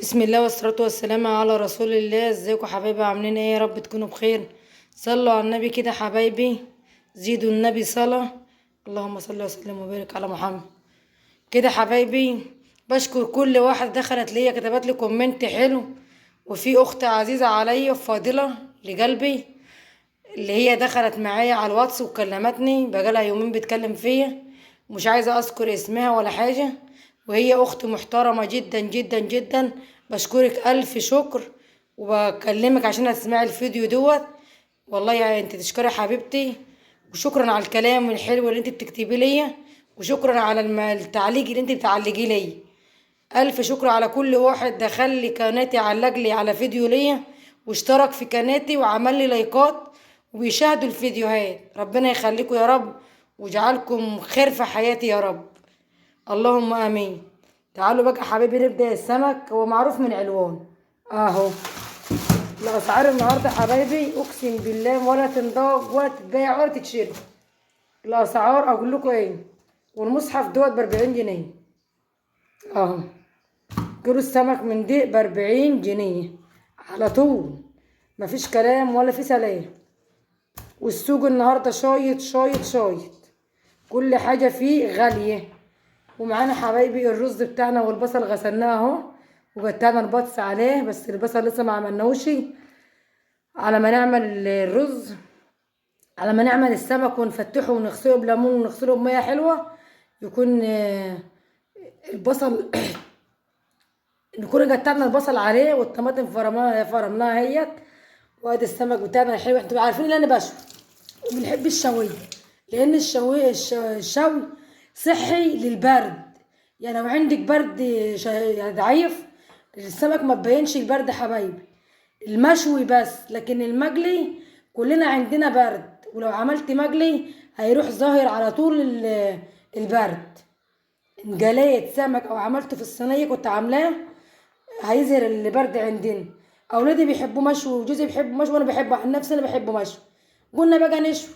بسم الله والصلاة والسلام على رسول الله. ازيكم حبايبي؟ عاملين ايه؟ يا رب تكونوا بخير. صلوا على النبي كده حبايبي، زيدوا النبي صلاة. اللهم صل وسلم وبارك على محمد. كده حبايبي، بشكر كل واحد دخلت ليا كتبت لي كومنت حلو. وفي اخت عزيزة عليا وفاضلة لقلبي، اللي هي دخلت معايا على الواتس وكلمتني بقالها يومين بتكلم فيا، مش عايزة اذكر اسمها ولا حاجة. وهي اخت محترمة جدا جدا جدا، بشكرك الف شكر. وبكلمك عشان هتسمعي الفيديو دوت. والله يعني انت تشكري حبيبتي، وشكرا على الكلام الحلو اللي انت بتكتبي ليا، وشكرا على التعليق اللي انت بتعلقيه ليا. الف شكر على كل واحد دخل لي قناتي علق لي على فيديو ليا، واشترك في قناتي وعمل لي لايكات وبيشاهدوا الفيديوهات. ربنا يخليكم يا رب، ويجعلكم خير في حياتي يا رب، اللهم امين. تعالوا بقى حبايبي نبدا السمك. هو معروف من علوان اهو. الاسعار النهارده حبايبي اقسم بالله ولا تنضاج ولا تتباع ولا تتشري. الاسعار اقول لكم ايه؟ والمصحف دوت ب40 جنيه اهو. كيلو السمك من دي ب40 جنيه على طول، مفيش كلام ولا في سلام. والسوق النهارده شايط شايط شايط، كل حاجه فيه غاليه. ومعانا حبايبي الرز بتاعنا والبصل غسلناه اهو، وجتنا البطس عليه، بس البصل لسه ما عملناهوش. على ما نعمل الرز، على ما نعمل السمك ونفتحه ونغسله بليمون ونغسله بميه حلوه، يكون البصل نكون قطعنا البصل عليه والطماطم فرمناها هيت. وادي السمك بتاعنا الحلو. انتوا عارفين ان انا بشوي وبنحب الشوي، لان الشوي صحي للبرد. يعني لو عندك برد يعني ضعيف، السمك ما تبينش البرد حبايبي، المشوي بس. لكن المقلي كلنا عندنا برد، ولو عملت مقلي هيروح ظاهر على طول البرد. جليت سمك او عملته في الصينيه كنت عاملاه هيظهر البرد عندنا. اولادي بيحبوا مشوي وجوزي بيحبوا مشوي وانا بحبه، عن نفسي انا بحبه مشوي. قلنا بقى نشوي،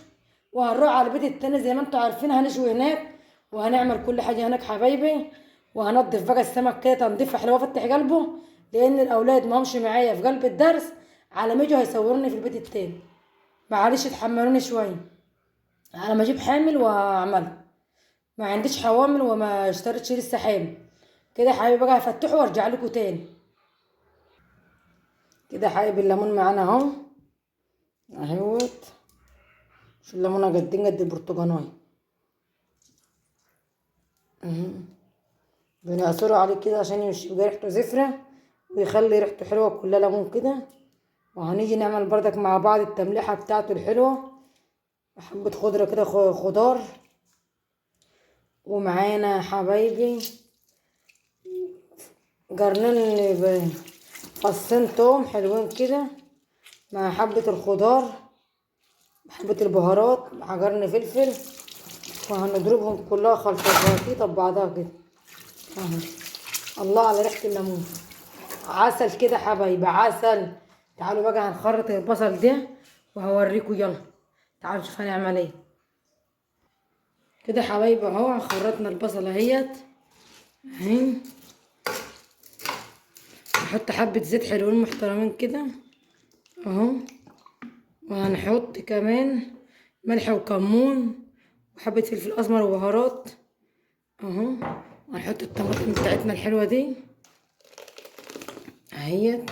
وهنروح على البيت التاني زي ما انتوا عارفين هنشوي هناك، وهنعمل كل حاجه هناك حبايبي. وهنضف بقى السمك كده تنظيف حلوه فتح قلبه، لان الاولاد ما همش معايا في قلب الدرس، على ما يجوا هيصوروني في البيت التاني. معلش اتحملوني شويه على ما اجيب حامل واعمله. ما عنديش حوامل وما اشتريتش لسه حامل. كده يا حبايبي بقى هفتحه وارجع لكم تاني. كده حبايبي الليمون معانا اهو اهوت. مش الليمونه قد البرتقانايه اهو. بنعصره عليه كده عشان يبقى ريحته زفره ويخلي ريحته حلوه كلها ليمون كده. وهنيجي نعمل بردك مع بعض التمليحه بتاعته الحلوه، حبه خضره كده خضار. ومعانا حبايبي جرنين فصين توم حلوين كده، مع حبة الخضار، حبة البهارات، مع قرن فلفل. وهنضربهم كلها خلطة بسيطة ببعضها كده اهو. الله على ريحة الليمون، عسل كده حبايبي عسل. تعالوا بقى هنخرط البصل ده وهوريكم. يلا تعالوا نشوف هنعمل ايه. كده حبايبي اهو خرطنا البصل اهيت اهي. نحط حبة زيت حلوين محترمين كده اهو. وهنحط كمان ملح وكمون وحبة فلفل اسمر وبهارات اهو. هنحط الطماطم بتاعتنا الحلوة دي اهيت.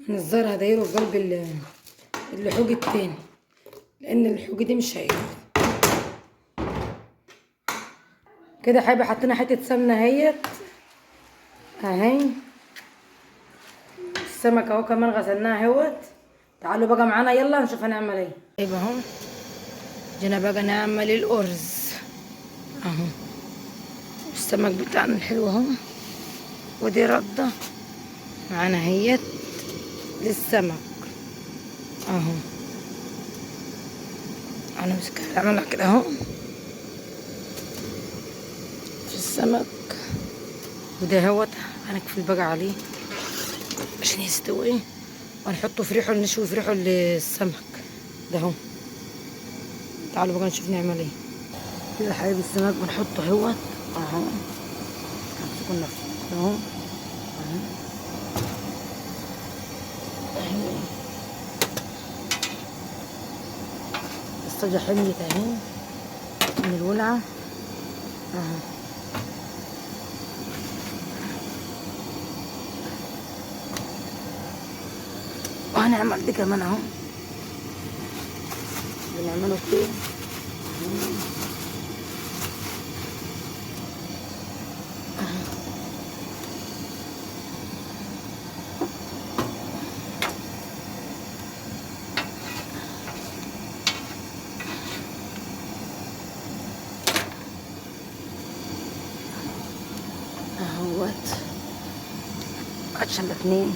نزرها دايره في قلب اللحوج التاني، لان اللحوج دي مش هيقدر. كده حبايبي حطينا حته سمنه اهيت اهي. السمك اهو كمان غسلناه اهوت. تعالوا بقى معانا يلا نشوف هنعمل ايه. طيب اهو جينا بقى نعمل الارز اهو. السمك بتاعنا الحلو اهو، ودي رده معانا اهيت للسمك اهو. انا مسكها اعملها كده اهو في السمك، وده اهوت هنكفي بقى عليه عشان يستوي. وهنحطه في ريحه، نشوي في ريحه السمك ده اهو. تعالوا بقى نشوف نعمل ايه. كده حبايب السمك بنحطه اهوت اهو. همسكوا النفس اهو اهو. الصاجة حميت اهي من الولعة اهو. وهنعمل دي كمان اهو، بنعمله كده اهوت عشان الاتنين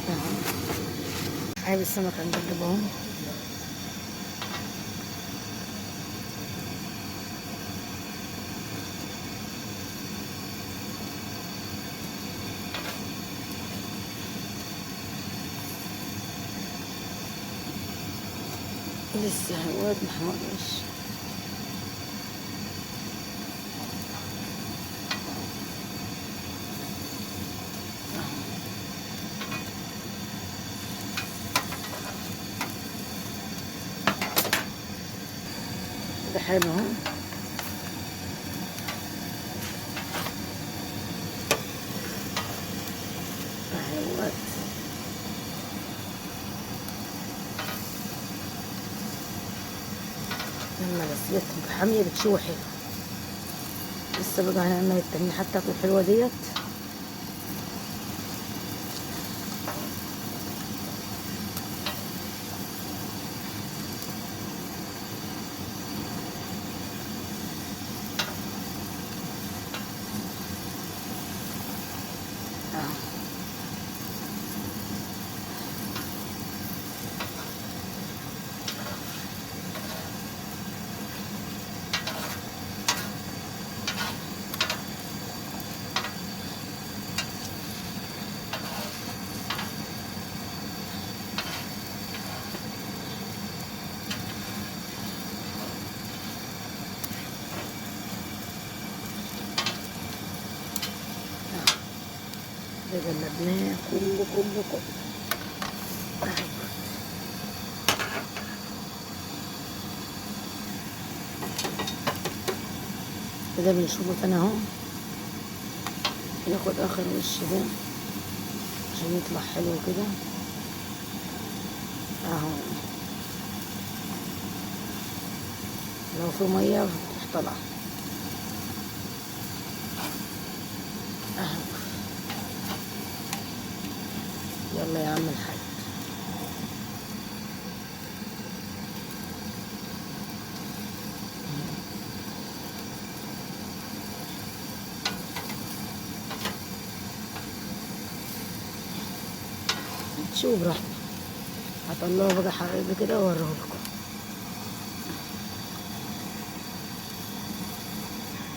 اهو. حبايب السمك هنجربه اهو. لسه هواد محمرش. ده حلو اهو. اهوت لما الاسئله تبقى حاميه بتشوي حلو. لسه بقى هنعمل التانية حتى تكون حلوه ديت. ده جلبناه كله كله كله. كده بنشوفه تاني اهو. ناخد اخر وش ده عشان يطلع حلو كده اهو. لو في ميه هتروح طالعه اهو. يلا يا عم الحاج. شوف براحتك. هطلعه بقى حبايبي كده واوريهولكم.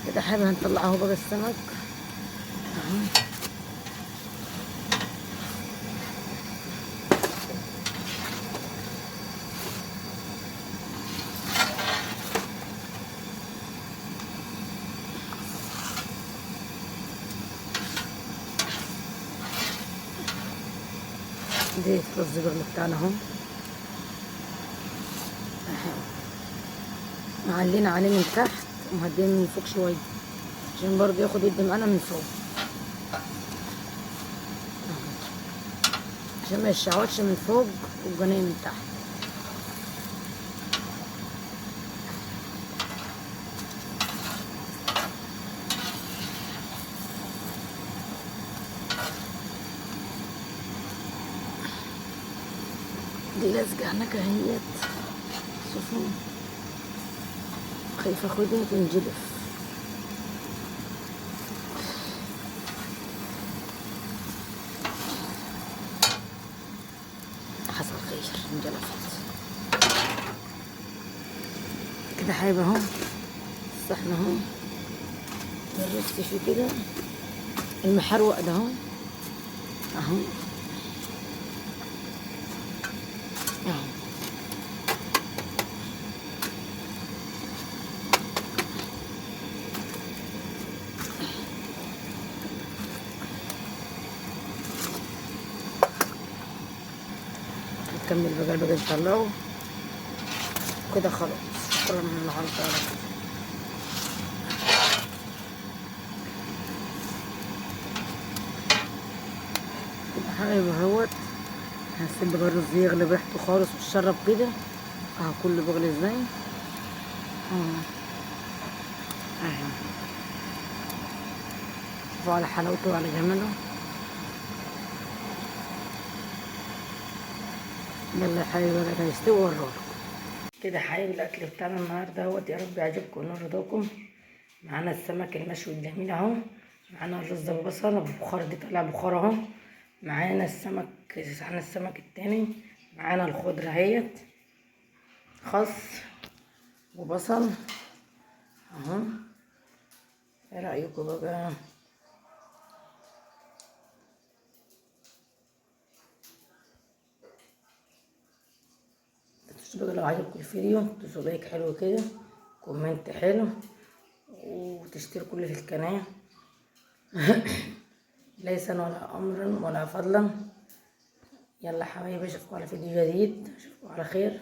كده حابب هنطلعه بقى السمك اهو. دي الرز برضه بتاعنا اهو. معلينا عليه من تحت ومهديين من فوق شويه عشان برضه ياخد يد معانا من فوق عشان ما يشعوطش من فوق ويبقى نايم من تحت. دي لازقة هناك اهيت. شوفوا خايفة اخدها تنجلف. حصل خير انجلفت. كده حايبة اهو الصحن اهو. نرص فيه كده المحروق ده اهو اهو. نكمل بقى الباقي نطلعه كده خلاص. شكرا النهارده على كده. كده حبايبي اهوت. هنسيب بقى الرز يغلي ريحته خالص ويتشرب كده اهو. كله بيغلي ازاي اهو. شوفوا على حلاوته وعلى جماله. يلا يا حبايبي بقى هيستوي واوريهولكم. كده حبايبي الاكل بتاعنا النهارده اهوت. يا رب يعجبكم ونال رضاكم. معانا السمك المشوي الجميل اهو. معانا الرز ببصل البخار دي طالع بخار اهو. معانا السمك التاني. معانا الخضره اهيت خس وبصل اهو. ايه رايكم بقى؟ بقى لو عجبكم الفيديو تدوسوا لايك حلو كده، كومنت حلو، وتشتركوا لي في القناه. ليس ولا امرا ولا فضلا. يلا حبايبي اشوفكم على فيديو جديد. اشوفكم على خير.